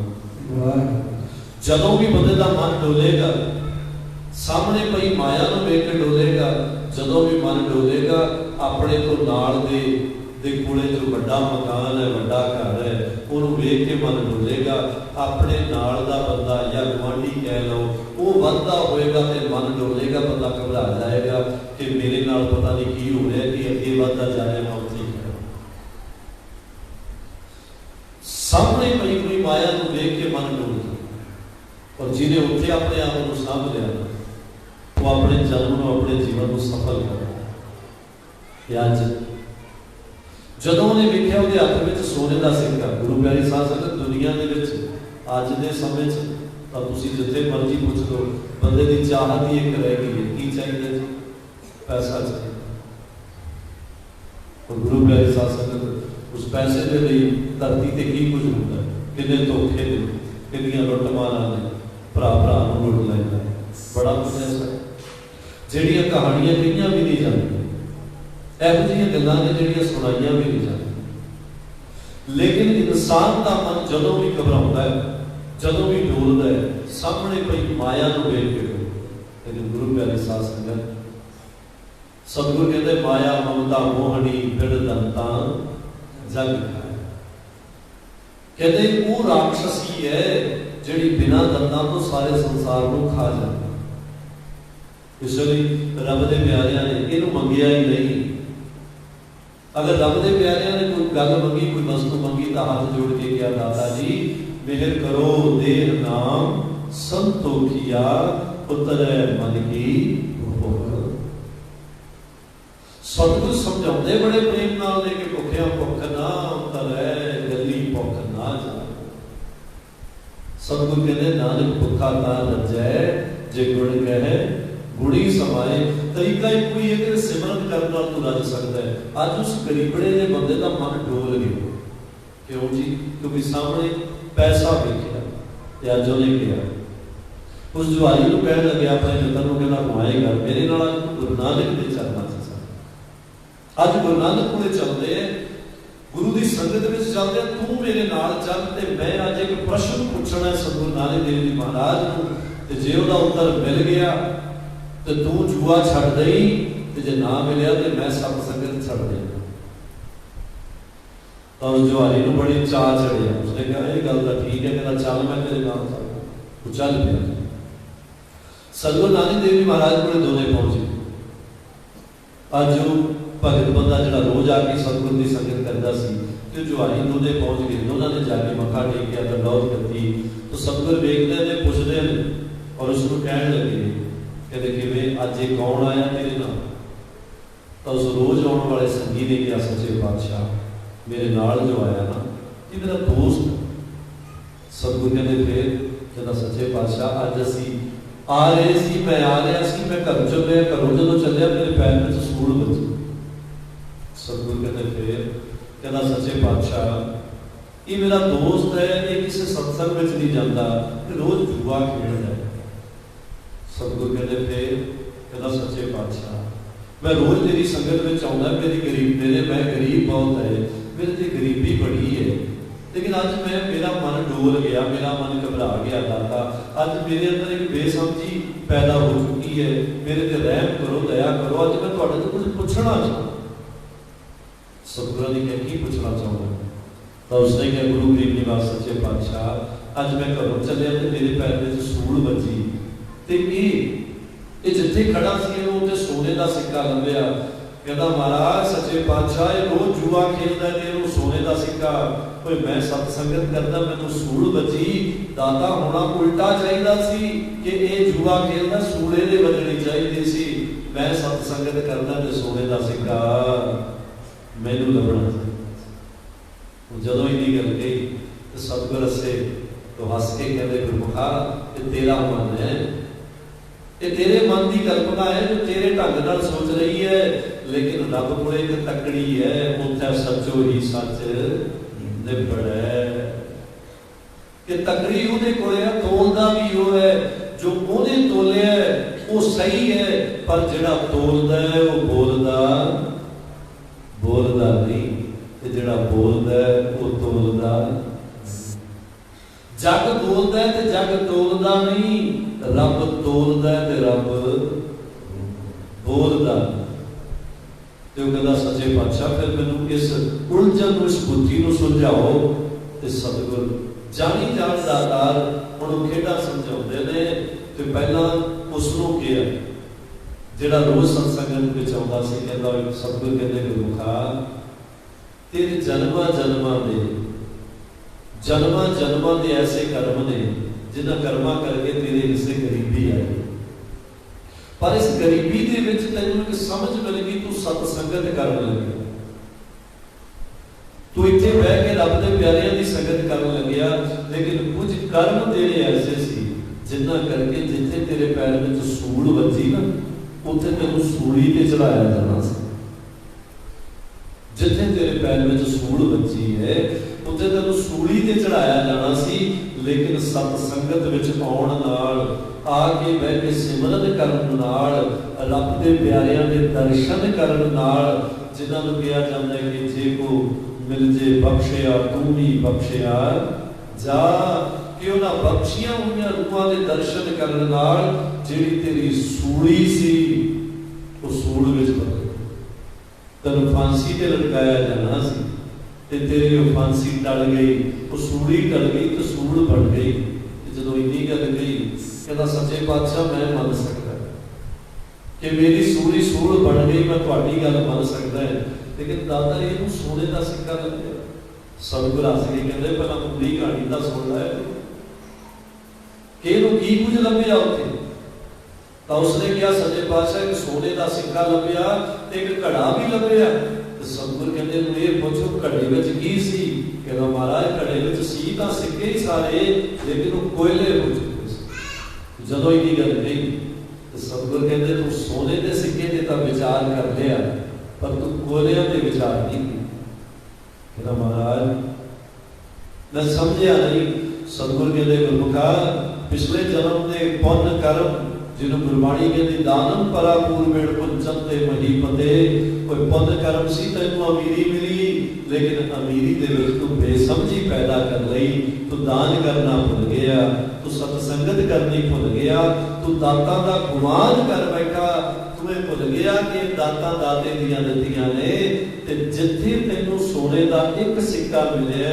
जदों भी बंदे का मन डोलेगा, सामने पई माया नूं वेख के डोलेगा। जदों भी मन डोलेगा, अपने तो नाल दे कोले जो बड़ा मकान है, बड़ा घर है, उन्होंने वेख के मन डोलेगा। अपने नाल दा बंदा या गुआंढी कह लो, वो वधदा होएगा ते मन डोलेगा, बंदा घबरा जाएगा कि मेरे नाल पता नहीं की हो रहा है, कि अगे वधदा जा रहा मैं उत्थे ही। सामने पई हुई माया नूं वेख के मन डोलदा, और जिन्हें उत्थे अपने आप को सामभ लिया वो अपने जन्म को, अपने जीवन को सफल कर। अज जदों उन्हें वेख्या उहदे हत्थ विच सोने का सिक्का। गुरु प्यारी साध संगत दुनिया दे विच अज दे समय तो तुसीं जिथे मर्जी पुछ लो, बंदे की चाहत ही एक रह गई है, की चाहिए जी? पैसा चाहिए। और गुरु प्यारी साध संगत उस पैसे के लिए धरती ते की कुछ होता है, किन्ने धोखे ने, किन्नियां लुटमारां ने, भरा भरा नूं लुट लैंदा, बड़ा कुछ ऐसा जिहड़ियां कहानियां कहियां भी नहीं जांदियां, इहो जिहियां गल्लां ने जिहड़ियां सुणाइयां भी नहीं जांदियां। लेकिन इंसान का मन जदों भी घबराउंदा है, जदों भी डोलदा है, सामने पई माया नूं वेख के डोलदा। लेकिन गुरु प्यारी साध संगत सतगुरु कहते माया ममता मोहनी बिड़ दंता जग खाए। कहते वो राक्षसी है जिहड़ी बिना दंदां तो सारे संसार को खा जाती। इसलिए रब दे प्यारिਆਂ ने इहनूं मंगिया ही नहीं। अगर रब दे प्यारिਆਂ ने कोई गल मंगी, कोई वस्तु मंगी, तो हाथ जोड़ के क्या दाता जी मेहर करो, देह नाम संतोखिया, उतरे मन की भोग। सतगुर समझाते बड़े प्रेम नाल ने कि भुखिया भुख ना तरै गली भुख ना जा। सतगुर कहते नानक भुखा ता रजै जे गुण कहे गुणी समाए। तरीका ही कोई है कि सिमरन करने नाल तू रज सकता है। अज उस गरीबड़े के बंदे का मन डोल गया। क्यों जी? क्योंकि सामने पैसा वेखिया ते अज उन्हें गया उस जुआरी को कह लगे अपने मित्र को कहना घुमाएगा मेरे नाल गुरु नानक ने चलना सी। अज गुरु नानक को चलते हैं गुरु की संगत में चलते हैं। तू मेरे नाल चल ते मैं अज एक प्रश्न पूछना है सतगुरु नानक देव जी महाराज को ते जे उहदा उत्तर मिल गया तो तू जुआ छड़ दई ते जे ना मिलिया तो मैं सत संगत छड़ देना। तो उस जुआरी को बड़ी चाह चढ़िया। उसने कहा यह गल तो ठीक है कहना चल मैं तेरे नाल चलूँ। वो चल पिया। सतगुरु नानक देव जी महाराज को दोने पहुंचे। अज वो भगत बंदा जो रोज आके सतगुरु की संगत करता सी तो जुआरी दोने पहुंच गए। दोनों ने जाके मत्था टेकिया दंडौत करती तो सतगुरु वेखते हैं पुछते हैं और उसको कहने लगे कहते कि अज ये कौन आया तेरे नाल? तो उस रोज आने वाले संगी ने कहा सच्चे पातशाह मेरे नाल जो आया ना ये मेरा दोस्त। सतगुरु कहते फिर कहता सच्चे पातशाह अज असी आ रहे सी मैं आ रहा सी मैं घर चलिया घरों जो चलिया मेरे पैर में सूल बची। सतगुरु कहते फिर कहता सच्चे पातशाह ये मेरा दोस्त है ये किसी सत्संग में नहीं जाता रोज जुआ खेलता है। सतगुरु कहते फिर कहता सच्चे पातशाह मैं रोज तेरी संगत में आउंदा मेरी गरीब मेरे मैं गरीब बहुत है मेरे ते गरीबी बड़ी है लेकिन अज मैं मेरा मन डोल गया मेरा मन घबरा गया दाता। अज मेरे अंदर एक बेसमझी पैदा हो चुकी है मेरे ते रहम करो दया करो। अज मैं तुहाडे तो कुछ पूछना चाहता। सतगुरु ने कहा की पूछना चाहता? तो उसने कहा गुरु गरीब निवास सच्चे पातशाह अज मैं घरों चलिया तो मेरे पैर में सूल बची ते ये जिथे खड़ा सी वो सोने का सिक्का लंबिया। कहता महाराज सच्चे पातशाह ये रोज जुआ खेलता है वो सोने का सिक्का कोई मैं सत्संगत करता मैनू सूल बची दाता होना उल्टा चाहिए सी कि ये जुआ खेलता सूले दे बजनी चाहिए सी। मैं सत्संगत करता तो सोने का सिक्का मैनू लभना चाहिए। जदों इन्नी गल गई तो सतगुर हसे तो हस के कहते गुरमुखा ये तेरा मन है ये तेरे मन की कल्पना है जो तेरे ढंग नाल सोच रही है लेकिन रब को एक तकड़ी है उत्थे सचो ही सच निबड़ है कि तकड़ी उहदे कोल है तोलदा भी वो है जो उहने तोलिया वो सही है पर जिहड़ा तोलदा है वो बोलदा नहीं ते जिहड़ा बोलदा है वो तोलदा। जग बोलदा है ते जग तोलदा नहीं रब तोलदा है ते रब बोलदा। तो कहता सच्चे पातशाह फिर मैनू इस उलझन इस बुद्धि को सुलझाओ। तो सतगुर जानी जान दातार उन्होंने खेड़ा समझाते हैं। तो पहला उसनों किया जिहड़ा रोज सत्संगत में आउंदा सी कहता सतगुर कहते गुरमुखा तेरे जन्मां दे ऐसे कर्म ने जिन्हां कर्मां करके तेरे हिस्से गरीबी आई पर इस गरीबी दे विच तैनूं एक समझ मिल गई तू सत्संगत करन लगे तू इत्थे बह के रब दे प्यारिਆਂ दी संगत करन लगिया। लेकिन कुछ कर्म तेरे ऐसे सी जिन्हां करके जिथे तेरे पैर में सूल बची ना उत्थे तैनूं सूली ते चढ़ाया जाना सी। जिथे तेरे पैर में सूल बची है उत्थे तैनूं सूली ते चढ़ाया जाना सी। लेकिन सत्संगत विच आउण नाल आके बह के सिमरन करन नाल रब दे प्यारिਆਂ दे दर्शन करन नाल जिन्हां नूं कहा जांदा है कि जे को मिल जे बख्शिया तू भी बख्शिया जा कि उन्हां बख्शियां होईयां रूहां दे दर्शन करन नाल जिहड़ी तेरी सूली सी वो सूल विच बदल तैनूं फांसी ते लटकाया जाना सी ते तेरी वो फांसी टल गई वो सूली टल गई तो सूल बन गई। जो इन्नी गल गई कहता सच्चे पातशाह मैं मन सकता कि मेरी सूली सूल बन गई मैं तुहाडी गल मन सकता है लेकिन दादा ये सोने का सिक्का लग गया। सतगुर हस के कहते पहला पूरी कहानी तो सुन लै कि की कुछ लभ्या उत्थे ਤਾਂ ਉਸਨੇ ਕਿਹਾ ਸੱਚੇ ਪਾਤਸ਼ਾਹ ਇੱਕ ਸੋਨੇ ਦਾ ਸਿੱਕਾ ਲੱਭਿਆ ਤੇ ਇੱਕ ਘੜਾ ਵੀ ਲੱਭਿਆ। ਤੇ ਸਤਿਗੁਰ ਕਹਿੰਦੇ ਨੂੰ ਇਹ ਪੁੱਛੋ ਘੜੇ ਵਿੱਚ ਕੀ ਸੀ? ਕਹਿੰਦਾ ਮਹਾਰਾਜ ਘੜੇ ਵਿੱਚ ਸੀ ਤਾਂ ਸਿੱਕੇ ਹੀ ਸਾਰੇ, ਲੇਕਿਨ ਉਹ ਕੋਇਲੇ ਹੋ ਚੁੱਕੇ ਸੀ। ਜਦੋਂ ਇਹਦੀ ਗੱਲ ਕਹੀ ਤੇ ਸਤਿਗੁਰ ਕਹਿੰਦੇ ਤੂੰ ਸੋਨੇ ਦੇ ਸਿੱਕੇ ਤੇ ਤਾਂ ਵਿਚਾਰ ਕਰ ਲਿਆ, ਪਰ ਤੂੰ ਕੋਇਲਿਆਂ ਤੇ ਵਿਚਾਰ ਨਹੀਂ ਕੀਤਾ। ਕਹਿੰਦਾ ਮਹਾਰਾਜ ਮੈਂ ਸਮਝਿਆ ਨਹੀਂ। ਸਤਿਗੁਰ ਕਹਿੰਦੇ ਗੁਰਮੁਖਾ ਪਿਛਲੇ ਜਨਮ ਦੇ ਪੁੰਨ ਕਰਮ ਜਿਹਨੂੰ ਗੁਰਬਾਣੀ ਕਹਿੰਦੀ ਦਾਨਮ ਪਰਾ ਪੂਰਵੇੜ ਪੁੰਚਨ ਤੇ ਮਹੀਪਤੇ, ਕੋਈ ਪੁੰਨ ਕਰਮ ਸੀ ਤੈਨੂੰ ਅਮੀਰੀ ਮਿਲੀ, ਲੇਕਿਨ ਅਮੀਰੀ ਦੇ ਵਿੱਚ ਤੂੰ ਬੇਸਮਝੀ ਪੈਦਾ ਕਰ ਲਈ। ਤੂੰ ਦਾਨ ਕਰਨਾ ਭੁੱਲ ਗਿਆ, ਤੂੰ ਸਤ ਸੰਗਤ ਕਰਨੀ ਭੁੱਲ ਗਿਆ, ਤੂੰ ਦਾਤਾਂ ਦਾ ਗੁਮਾਨ ਕਰ ਬੈਠਾ। ਤੂੰ ਇਹ ਭੁੱਲ ਗਿਆ ਕਿ ਦਾਤਾਂ ਦਾਤੇ ਦੀਆਂ ਦਿੱਤੀਆਂ ਨੇ। ਤੇ ਜਿੱਥੇ ਤੈਨੂੰ ਸੋਨੇ ਦਾ ਇੱਕ ਸਿੱਕਾ ਮਿਲਿਆ,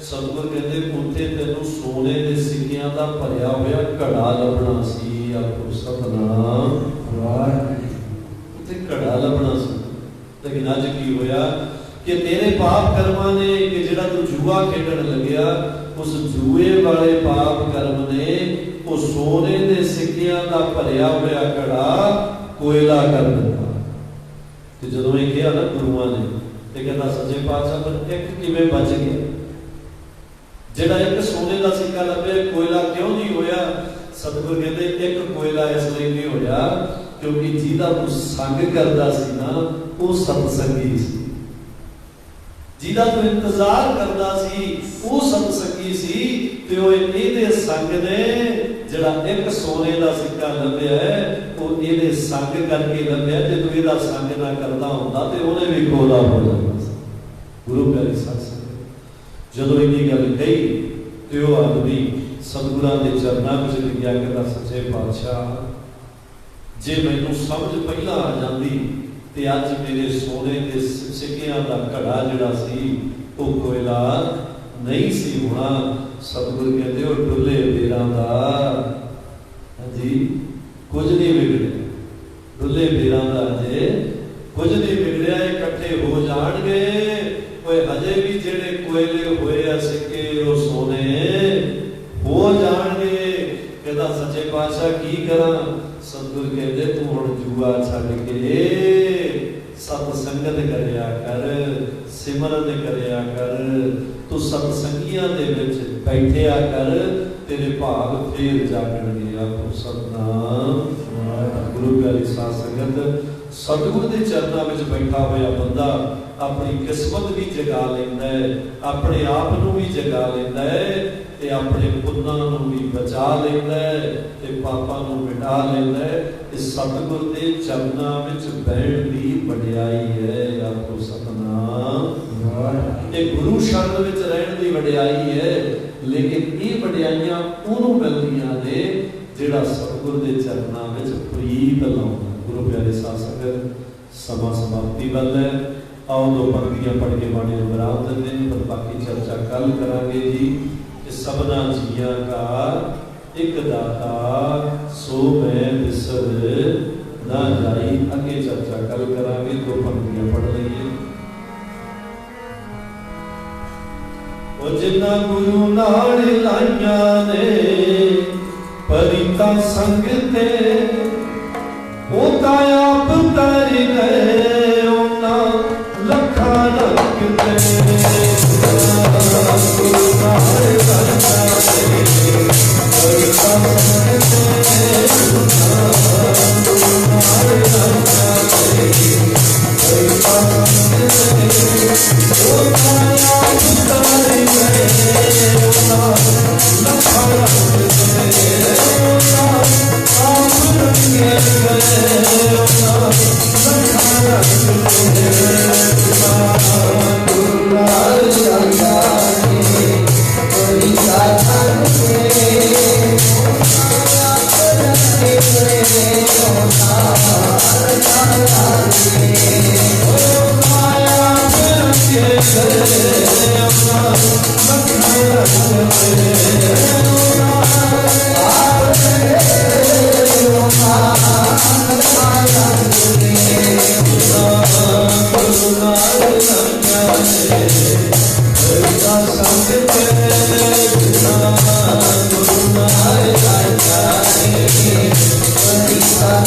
ਸਤਿਗੁਰ ਕਹਿੰਦੇ ਉੱਥੇ ਤੈਨੂੰ ਸੋਨੇ ਦੇ ਸਿੱਕਿਆਂ ਦਾ ਭਰਿਆ ਹੋਇਆ ਘੜਾ ਲੱਭਣਾ ਸੀ। ਆਪੋ ਸਤਨਾਮ ਉੱਥੇ ਘੜਾ ਲੱਭਣਾ ਸੀ। ਲੇਕਿਨ ਅੱਜ ਕੀ ਹੋਇਆ ਕਿ ਤੇਰੇ ਪਾਪ ਕਰਮਾਂ ਨੇ, ਕਿ ਜਿਹੜਾ ਤੂੰ ਜੂਆ ਖੇਡਣ ਲੱਗਿਆ, ਉਸ ਜੂਏ ਵਾਲੇ ਪਾਪ ਕਰਮ ਨੇ ਉਹ ਸੋਨੇ ਦੇ ਸਿੱਕਿਆਂ ਦਾ ਭਰਿਆ ਹੋਇਆ ਘੜਾ ਕੋਇਲਾ ਕਰ ਦਿੱਤਾ। ਤੇ ਜਦੋਂ ਇਹ ਕਿਹਾ ਨਾ ਗੁਰੂਆਂ ਨੇ, ਤੇ ਕਹਿੰਦਾ ਸੱਚੇ ਪਾਤਸ਼ਾਹ ਪਰ ਇੱਕ ਕਿਵੇਂ ਬਚ ਗਿਆ? ਜਿਹੜਾ ਇੱਕ ਸੋਨੇ ਦਾ ਸਿੱਕਾ ਲੱਭਿਆ ਕੋਇਲਾ ਕਿਉਂ ਨਹੀਂ ਹੋਇਆ? ਸਤਿਗੁਰ ਕਹਿੰਦੇ ਇੱਕ ਕੋਇਲਾ ਇਸ ਲਈ ਨਹੀਂ ਹੋਇਆ ਕਿਉਂਕਿ ਜਿਹਦਾ ਤੂੰ ਸੰਗ ਕਰਦਾ ਸੀ ਨਾ ਉਹ ਸਤਸੰਗੀ ਸੀ, ਜਿਹਦਾ ਤੂੰ ਇੰਤਜ਼ਾਰ ਕਰਦਾ ਸੀ ਉਹ ਸਤਸੰਗੀ ਸੀ। ਤੇ ਉਹ ਇਹਦੇ ਸੰਗ ਨੇ ਜਿਹੜਾ ਇੱਕ ਸੋਨੇ ਦਾ ਸਿੱਕਾ ਲੱਭਿਆ ਹੈ ਉਹ ਇਹਦੇ ਸੰਗ ਕਰਕੇ ਲੱਭਿਆ। ਜੇ ਤੂੰ ਇਹਦਾ ਸੰਗ ਨਾ ਕਰਦਾ ਹੁੰਦਾ ਤੇ ਉਹਨੇ ਵੀ ਕੋਲਾ ਹੋ ਜਾਣਾ ਸੀ। ਗੁਰੂ ਪਿਆਰੀ ਸਾਧ ਸੰਗਤ ਜਦੋਂ ਇਹਦੀ ਗੱਲ ਕਹੀ ਤੇ ਉਹ ਆਦਮੀ ਸਤਿਗੁਰਾਂ ਦੇ ਚਰਨਾਂ ਵਿੱਚ ਲਿਖਿਆ ਕਹਿੰਦਾ ਸੱਚੇ ਪਾਤਸ਼ਾਹ ਜੇ ਮੈਨੂੰ ਸਮਝ ਪਹਿਲਾਂ ਆ ਜਾਂਦੀ ਤੇ ਅੱਜ ਮੇਰੇ ਸੋਨੇ ਦੇ ਸਿੱਕਿਆਂ ਦਾ ਘੜਾ ਜਿਹੜਾ ਸੀ ਉਹ ਕੋਇਲਾ ਨਹੀਂ ਸੀ ਹੋਣਾ। ਸਤਿਗੁਰ ਕਹਿੰਦੇ ਉਹ ਡੁੱਲੇ ਬੇਰਾਂ ਦਾ ਹਾਂਜੀ ਕੁਝ ਨਹੀਂ ਵਿਗੜਿਆ, ਡੁੱਲੇ ਬੇਰਾਂ ਦਾ ਅਜੇ ਕੁਝ ਨਹੀਂ ਵਿਗੜਿਆ। ਇਕੱਠੇ ਹੋ ਜਾਣਗੇ ਓਏ ਹਜੇ ਵੀ ਜਿਹੜੇ ਕੋਇਲੇ ਹੋਏ ਆ ਸਿੱਕੇ ਉਹ ਸੋਨੇ ਹੋ ਜਾਣਗੇ। ਕਹਿੰਦਾ ਸੱਚੇ ਪਾਤਸ਼ਾਹ ਕੀ ਕਰਾਂ? ਸਤਿਗੁਰ ਕਹਿੰਦੇ ਤੂੰ ਹੁਣ ਜੂਆ ਛੱਡ ਕੇ ਸਤ ਸੰਗਤ ਕਰਿਆ ਕਰ, ਸਿਮਰਨ ਕਰਿਆ ਕਰ, ਤੂੰ ਸਤ ਸੰਗੀਆਂ ਦੇ ਵਿੱਚ ਬੈਠਿਆ ਕਰ, ਤੇਰੇ ਭਾਗ ਫੇਰ ਜਾਗਣਗੇ। ਆਪੋ ਸਤਨਾਮ। ਗੁਰੂ ਪਿਆਰੀ ਸਾਧ ਸੰਗਤ ਸਤਿਗੁਰ ਦੇ ਚਰਨਾਂ ਵਿੱਚ ਬੈਠਾ ਹੋਇਆ ਬੰਦਾ ਆਪਣੀ ਕਿਸਮਤ ਵੀ ਜਗਾ ਲੈਂਦਾ ਹੈ, ਆਪਣੇ ਆਪ ਨੂੰ ਵੀ ਜਗਾ ਲੈਂਦਾ ਹੈ ਤੇ ਆਪਣੇ ਪੁੰਨਾਂ ਨੂੰ ਵੀ ਬਚਾ ਲੈਂਦਾ ਹੈ ਤੇ ਪਾਪਾਂ ਨੂੰ ਮਿਟਾ ਲੈਂਦਾ ਹੈ। ਇਹ ਸਤਿਗੁਰ ਦੇ ਚਰਨਾਂ ਵਿੱਚ ਬਹਿਣ ਦੀ ਵਡਿਆਈ ਹੈ। ਆਪੋ ਸਤਨਾਮ। ਇਹ ਗੁਰੂ ਸ਼ਰਨ ਵਿੱਚ ਰਹਿਣ ਦੀ ਵਡਿਆਈ ਹੈ। ਲੇਕਿਨ ਇਹ ਵਡਿਆਈਆਂ ਉਹਨੂੰ ਮਿਲਦੀਆਂ ਨੇ ਜਿਹੜਾ ਸਤਿਗੁਰ ਦੇ ਚਰਨਾਂ ਵਿੱਚ ਪ੍ਰੀਤ ਲਾਉਂਦਾ। ਗੁਰੂ ਪਿਆਰੇ ਸਾਧ ਸੰਗਤ ਸਮਾਂ ਸਮਾਪਤੀ ਵੱਲ ਹੈ। ਆਓ ਦੋ ਪੰਕਤੀਆਂ ਪੜ੍ਹ ਕੇ ਬਾਣੀ ਨੂੰ ਵਿਰਾਮ ਦਿੰਦੇ ਹਾਂ, ਪਰ ਬਾਕੀ ਚਰਚਾ ਕੱਲ ਕਰਾਂਗੇ ਜੀ। ਕਿ ਸਭਨਾ ਜੀਆਂ ਕਾ ਇੱਕ ਦਾਤਾ ਸੋ ਮੈਂ ਵਿਸਰ ਨਾ ਜਾਈ। ਅੱਗੇ ਚਰਚਾ ਕੱਲ ਕਰਾਂਗੇ। ਦੋ ਪੰਕਤੀਆਂ ਪੜ੍ਹ ਲਈਏ। ਉਹ ਜਿਨ੍ਹਾਂ ਗੁਰੂ ਨਾਲ ਲਾਈਆਂ ਨੇ ਪਰਿਤਾ ਸੰਗ ਤੇ ਉਹ ਤਾਂ ਆਪ ਤਰ ਗਏ ਉਹਨਾਂ ਲੱਖਾਂ ਲੱਖ ਤੇ। ਗੁਰੂ ਨਾਲ ਲਾਈਆਂ ਨੇ ਪਰਿਤਾ ਸੰਗ ਤੇ ਗੁਰੂ ਨਾਲ ਲਾਈਆਂ ਨੇ ਪਰਿਤਾ ਸੰਗ ਤੇ ਉਹ ਤਾਂ ਆਪ ਤਰ ਗਏ ਉਹਨਾਂ ਲੱਖਾਂ ਲੱਖ ਤੇ। Hare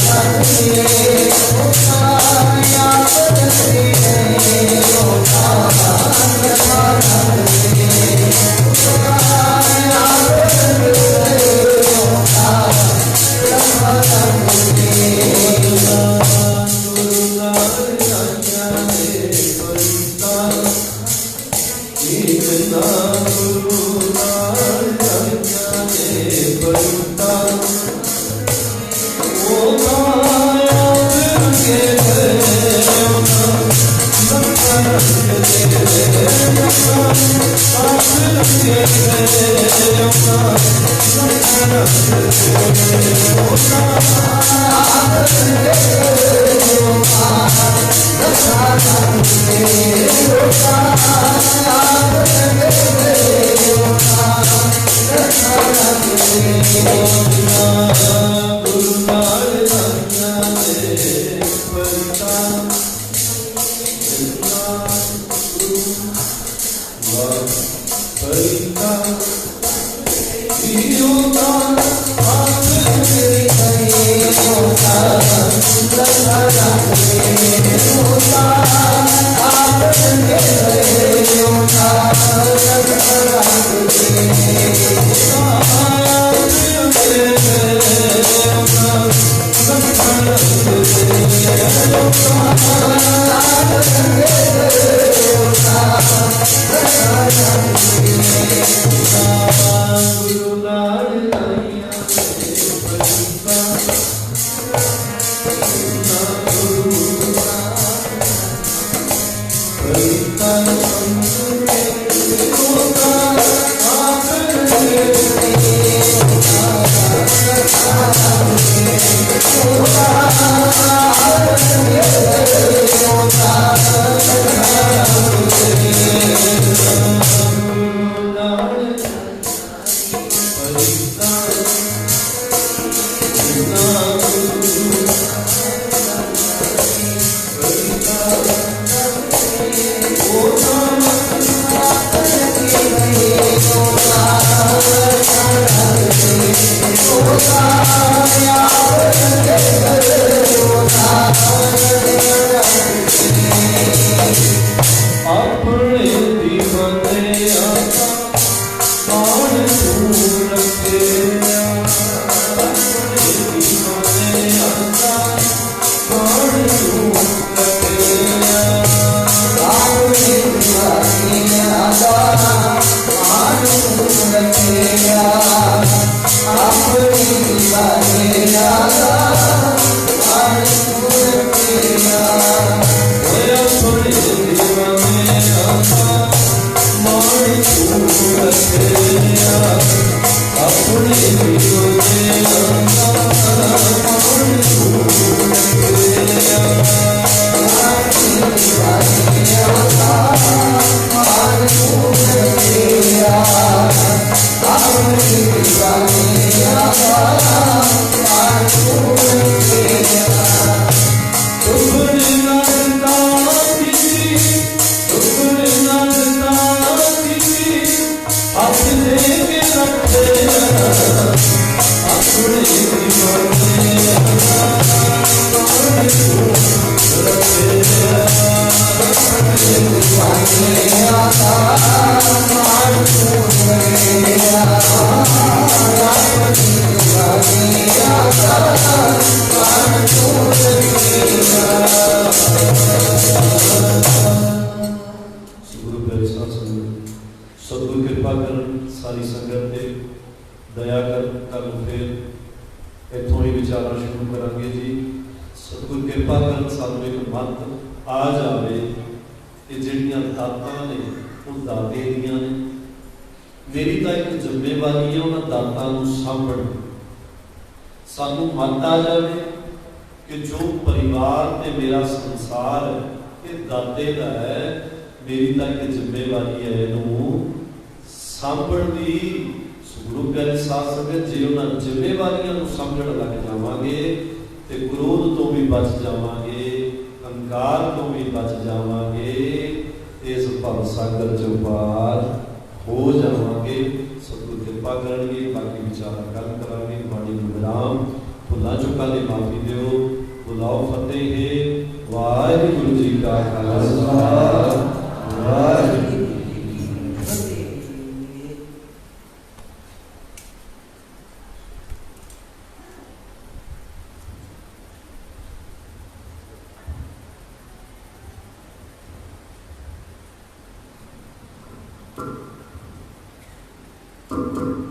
सतगुरु कृपा कर सारी संगत ते दया कर कल फिर इतों ही विचारना शुरू करांगे जी। सतगुरु कृपा कर सानू एक मत आ जाए कि जिहड़ियां दातां ने उह दाते दियां ने, मेरी तो एक जिम्मेवारी है उन्हां दातां नूं सांभणना। सानू मत आ जाए कि जो परिवार ते मेरा संसार है ये दाते का है, मेरी तो एक जिम्मेवारी है इनू सांभण दी। गुरु प्यारे साध संगत जे उन्हां जिम्मेवारियां नूं समझण लग जावांगे ते क्रोध तो भी बच जावांगे, अहंकार तो भी बच जावांगे, इस भव सागर चों पार हो जावांगे। सतगुरु कृपा करनगे, बाकी विचार कल करांगे। बाणी नूं विराम, भुलां चुकां दी माफी दिओ। बुलाओ फतेह है। वाहिगुरू जी का खालसा, वाहिगुरू जी की फतेह। Thank you.